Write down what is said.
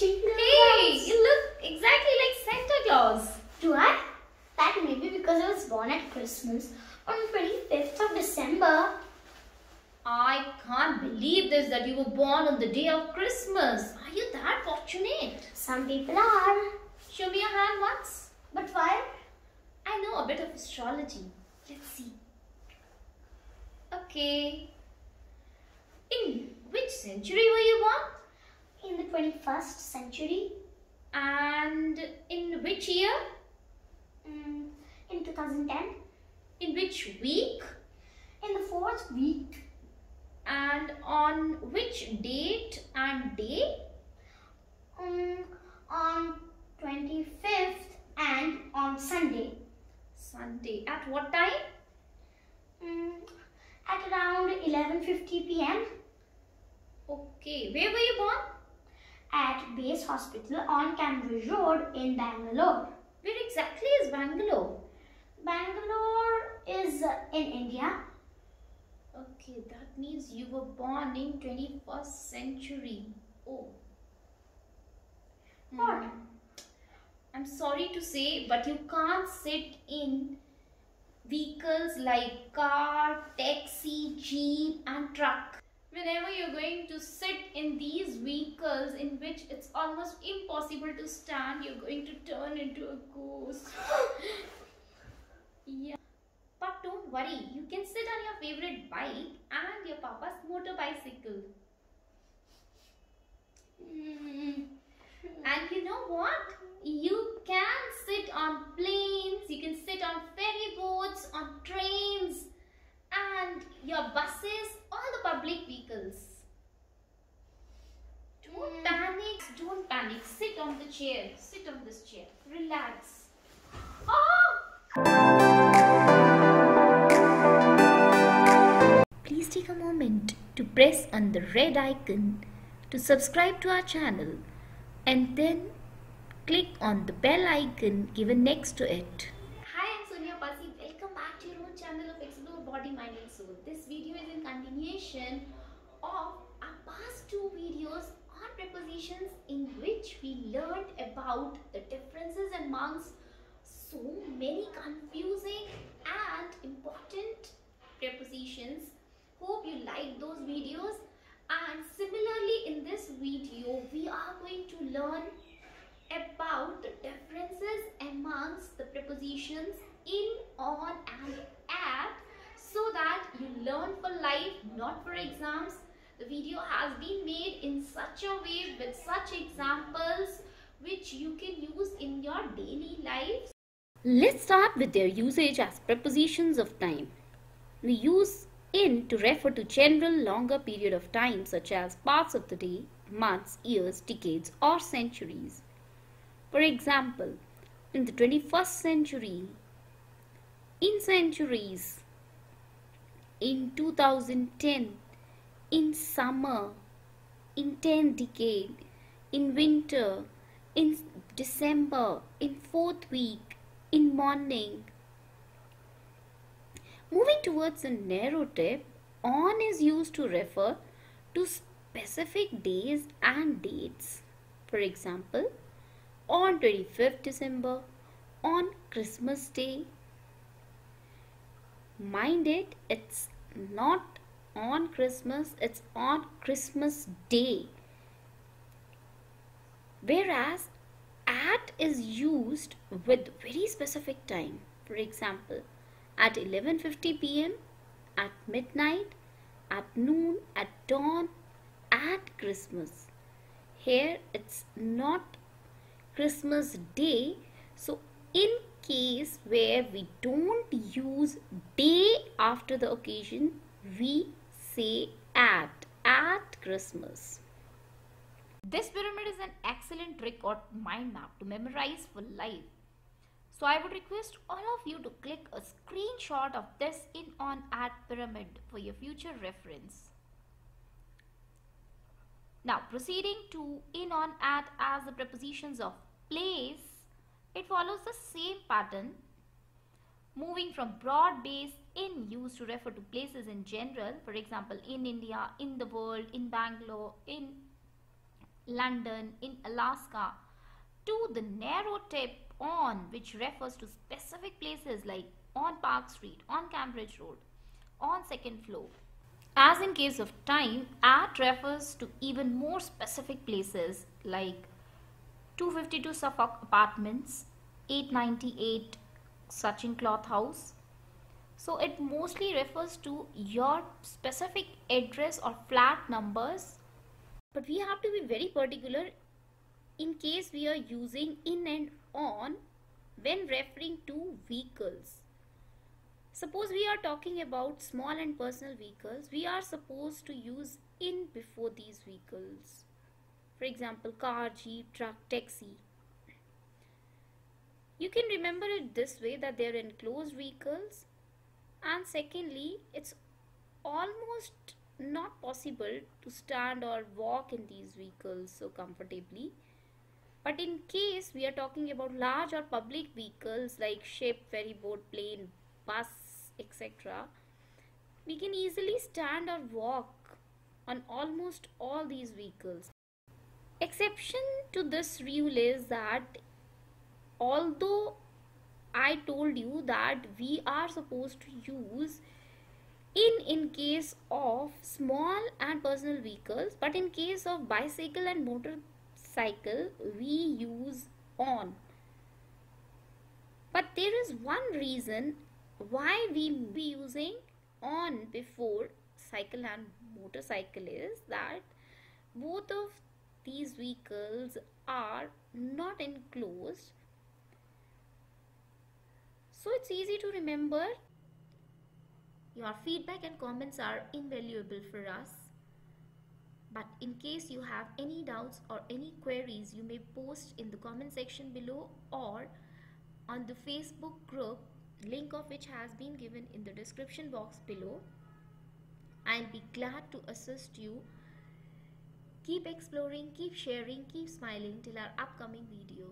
Jingle Hey, bells. you look exactly like Santa Claus. Do I? That may be because I was born at Christmas on 25th of December. I can't believe this, that you were born on the day of Christmas. Are you that fortunate? Some people are. Show me your hand once. But why? I know a bit of astrology. Let's see. Okay. In which century were you born? In the 21st century. And in which year? In 2010. In which week? In the 4th week. And on which date and day? On 25th and on Sunday. Sunday. At what time? At around 11:50 p.m. Okay. Where were you born? at Base Hospital on Cambridge Road in Bangalore. Where exactly is Bangalore? Bangalore is in India. Okay, that means you were born in 21st century. Oh. What? I'm sorry to say, but you can't sit in vehicles like car, taxi, jeep and truck. Whenever you're going to sit in these vehicles in which it's almost impossible to stand, you're going to turn into a ghost. Yeah. But don't worry, you can sit on your favorite bike and your papa's motor bicycle. And you know what? You can sit on planes, you can sit on ferry boats, on trains and your buses, all the public vehicles. Don't panic, sit on the chair, sit on this chair, relax. Please take a moment to press on the red icon to subscribe to our channel and then click on the bell icon given next to it. Hi, I'm Sonia Pasi. Welcome back to your own channel of Explore Body, Mind and Soul. This video is in continuation of our past two videos on prepositions in which we learned about the differences amongst so many confusing and important prepositions. Hope you like those videos. And similarly in this video we are going to learn about the differences amongst the prepositions in, on and at, so that you learn for life, not for exams. The video has been made in such a way with such examples which you can use in your daily life. Let's start with their usage as prepositions of time. We use in to refer to general longer period of time such as parts of the day, months, years, decades or centuries. For example, in the 21st century, in centuries, in 2010, in summer, in 10th decade, in winter, in December, in 4th week, in morning. Moving towards a narrative, on is used to refer to specific days and dates. For example, on 25th December, on Christmas Day. Mind it, it's not on Christmas, it's on Christmas Day. Whereas at is used with very specific time. For example, at 11:50 p.m., at midnight, at noon, at dawn, at Christmas. Here it's not Christmas Day, so in case where we don't use day after the occasion, we say at Christmas. This pyramid is an excellent trick or mind map to memorize for life. So I would request all of you to click a screenshot of this in, on, at pyramid for your future reference. Now proceeding to in, on, at as the prepositions of place, it follows the same pattern. Moving from broad base, in used to refer to places in general, for example in India, in the world, in Bangalore, in London, in Alaska, to the narrow tip on, which refers to specific places like on Park Street, on Cambridge Road, on second floor. As in case of time, at refers to even more specific places like 252 Suffolk Apartments, 898 Sachin Cloth House. So it mostly refers to your specific address or flat numbers. But we have to be very particular in case we are using in and on when referring to vehicles. Suppose we are talking about small and personal vehicles, we are supposed to use in before these vehicles. For example, car, jeep, truck, taxi. You can remember it this way, that they are enclosed vehicles, and secondly, it's almost not possible to stand or walk in these vehicles so comfortably. But in case we are talking about large or public vehicles like ship, ferry boat, plane, bus, etc., we can easily stand or walk on almost all these vehicles. Exception to this rule is that although I told you that we are supposed to use in case of small and personal vehicles, but in case of bicycle and motorcycle we use on. But there is one reason why we be using on before cycle and motorcycle, is that both of these vehicles are not enclosed, so it's easy to remember. Your feedback and comments are invaluable for us. But in case you have any doubts or any queries, you may post in the comment section below or on the Facebook group, link of which has been given in the description box below. I'll be glad to assist you. Keep exploring, keep sharing, keep smiling till our upcoming video.